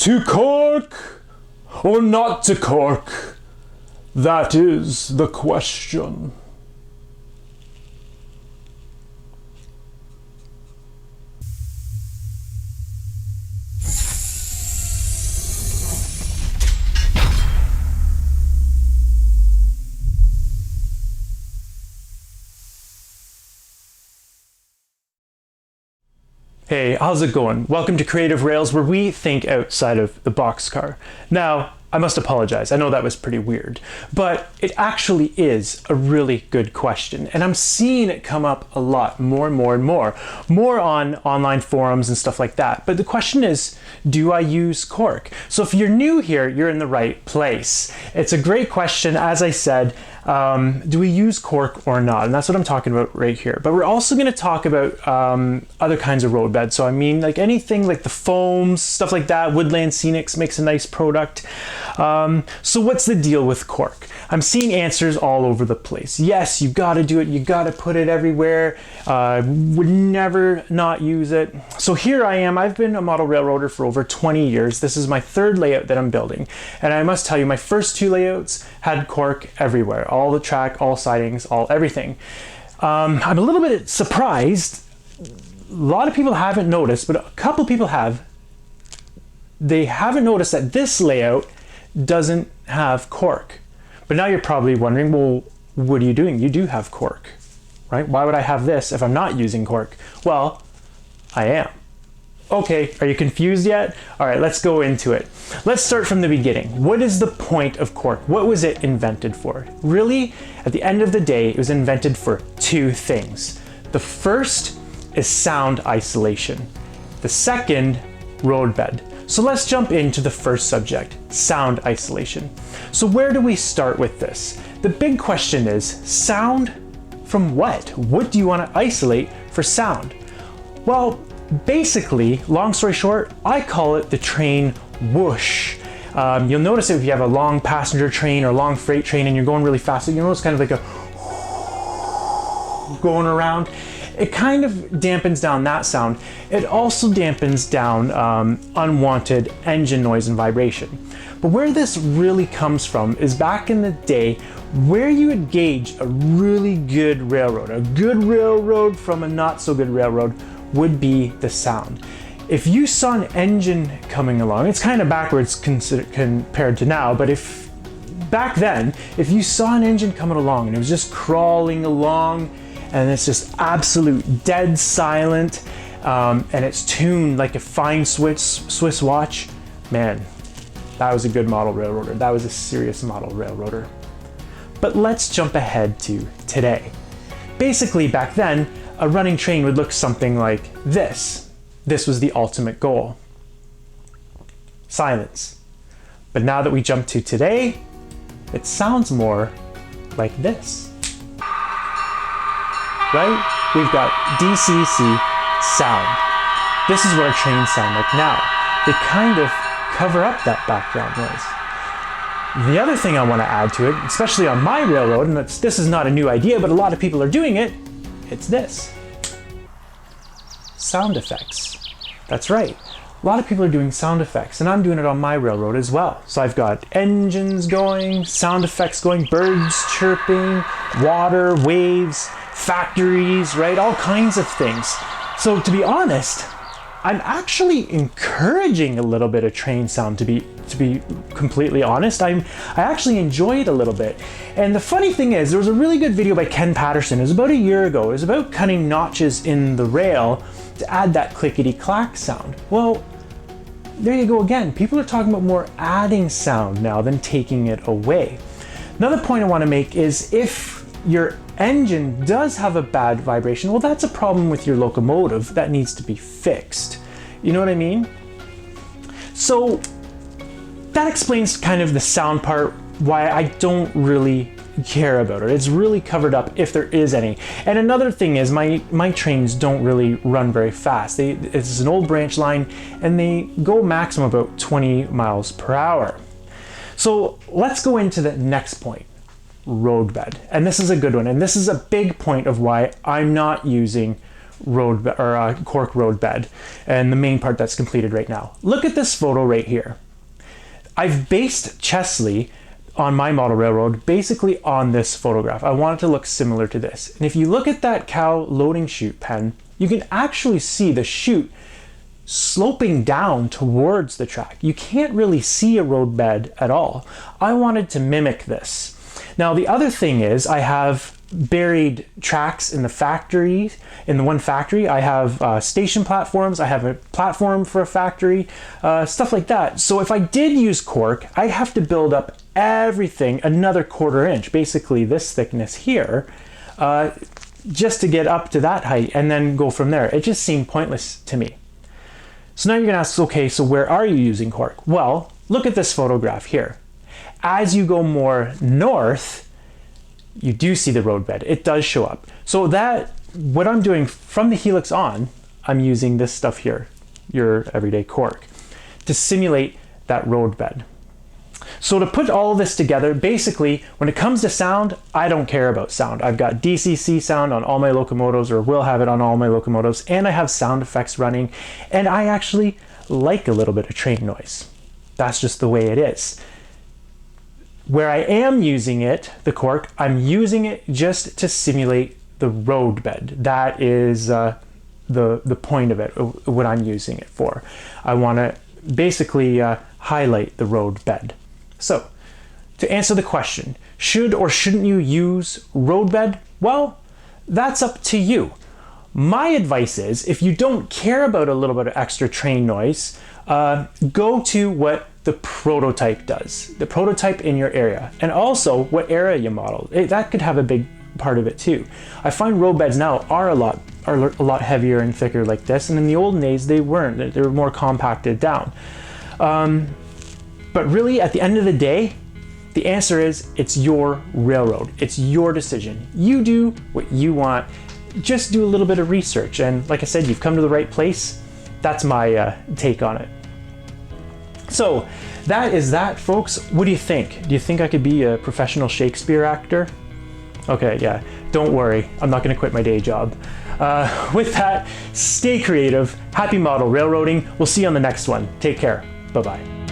To cork or not to cork? That is the question. Hey, how's it going? Welcome to Creative Rails, where we think outside of the boxcar. Now, I must apologize. I know that was pretty weird, but it actually is a really good question. And I'm seeing it come up a lot, more and more on online forums and stuff like that. But the question is, do I use cork? So if you're new here, you're in the right place. It's a great question. As I said, do we use cork or not? And that's what I'm talking about right here. But we're also going to talk about other kinds of road beds. So I mean, like anything like the foams, stuff like that. Woodland Scenics makes a nice product. So what's the deal with cork? I'm seeing answers all over the place. Yes, you got to do it. You got to put it everywhere. Would never not use it. So here I am. I've been a model railroader for over 20 years. This is my third layout that I'm building. And I must tell you, my first two layouts had cork everywhere. All the track, all sidings, all everything. I'm a little bit surprised. A lot of people haven't noticed, but a couple people have. They haven't noticed that this layout doesn't have cork. But now you're probably wondering, well, what are you doing? You do have cork, right? Why would I have this if I'm not using cork? Well, I am. Okay, are you confused yet? All right, let's go into it. Let's start from the beginning. What is the point of cork? What was it invented for? Really, at the end of the day, it was invented for two things. The first is sound isolation. The second, roadbed. So let's jump into the first subject, sound isolation. So where do we start with this? The big question is, sound from what? What do you want to isolate for sound? Well, basically, long story short, I call it the train whoosh. You'll notice if you have a long passenger train or long freight train and you're going really fast, you'll notice kind of like a going around. It kind of dampens down that sound. It also dampens down unwanted engine noise and vibration. But where this really comes from is back in the day where you would gauge a really good railroad. A good railroad from a not so good railroad would be the sound. If you saw an engine coming along, it's kind of backwards compared to now, but if back then, if you saw an engine coming along and it was just crawling along and it's just absolute dead silent, and it's tuned like a fine Swiss watch, man, that was a good model railroader. That was a serious model railroader. But let's jump ahead to today. Basically, back then, a running train would look something like this. This was the ultimate goal. Silence. But now that we jump to today, it sounds more like this. Right? We've got DCC sound. This is what our trains sound like now. They kind of cover up that background noise. The other thing I want to add to it, especially on my railroad, and this is not a new idea, but a lot of people are doing it, it's this. Sound effects. That's right. A lot of people are doing sound effects, and I'm doing it on my railroad as well. So I've got engines going, sound effects going, birds chirping, water, waves, factories, right? All kinds of things. So to be honest, I'm actually encouraging a little bit of train sound, to be completely honest. I actually enjoy it a little bit. And the funny thing is, there was a really good video by Ken Patterson. It was about a year ago. It was about cutting notches in the rail to add that clickety-clack sound. Well, there you go again. People are talking about more adding sound now than taking it away. Another point I want to make is if your engine does have a bad vibration, well, that's a problem with your locomotive that needs to be fixed. You know what I mean? So that explains kind of the sound part, why I don't really care about it. It's really covered up if there is any. And another thing is my trains don't really run very fast. It's an old branch line and they go maximum about 20 miles per hour. So let's go into the next point. Roadbed. And this is a good one. And this is a big point of why I'm not using cork roadbed, and the main part that's completed right now. Look at this photo right here. I've based Chesley on my model railroad basically on this photograph. I want it to look similar to this. And if you look at that cow loading chute pen, you can actually see the chute sloping down towards the track. You can't really see a roadbed at all. I wanted to mimic this. Now the other thing is I have buried tracks in the factory. In the one factory, I have station platforms. I have a platform for a factory, stuff like that. So if I did use cork, I'd have to build up everything another 1/4 inch, basically this thickness here, just to get up to that height and then go from there. It just seemed pointless to me. So now you're gonna ask, okay, so where are you using cork? Well, look at this photograph here. As you go more north, you do see the roadbed. It does show up. So what I'm doing from the helix on, I'm using this stuff here, your everyday cork, to simulate that roadbed. So to put all of this together, basically, when it comes to sound, I don't care about sound. I've got DCC sound on all my locomotives, or will have it on all my locomotives, and I have sound effects running, and I actually like a little bit of train noise. That's just the way it is. Where I am using it, the cork, I'm using it just to simulate the roadbed. That is the point of it, what I'm using it for. I want to basically highlight the roadbed. So, to answer the question, should or shouldn't you use roadbed? Well, that's up to you. My advice is, if you don't care about a little bit of extra train noise, go to what the prototype does, the prototype in your area, and also what area you model. That could have a big part of it too. I find roadbeds now are a lot heavier and thicker like this, and in the olden days they weren't. They were more compacted down. But really, at the end of the day, the answer is it's your railroad. It's your decision. You do what you want. Just do a little bit of research, and like I said, you've come to the right place. That's my take on it. So that is that, folks. What do you think? Do you think I could be a professional Shakespeare actor? Okay, yeah, don't worry. I'm not gonna quit my day job. With that, stay creative. Happy model railroading. We'll see you on the next one. Take care. Bye-bye.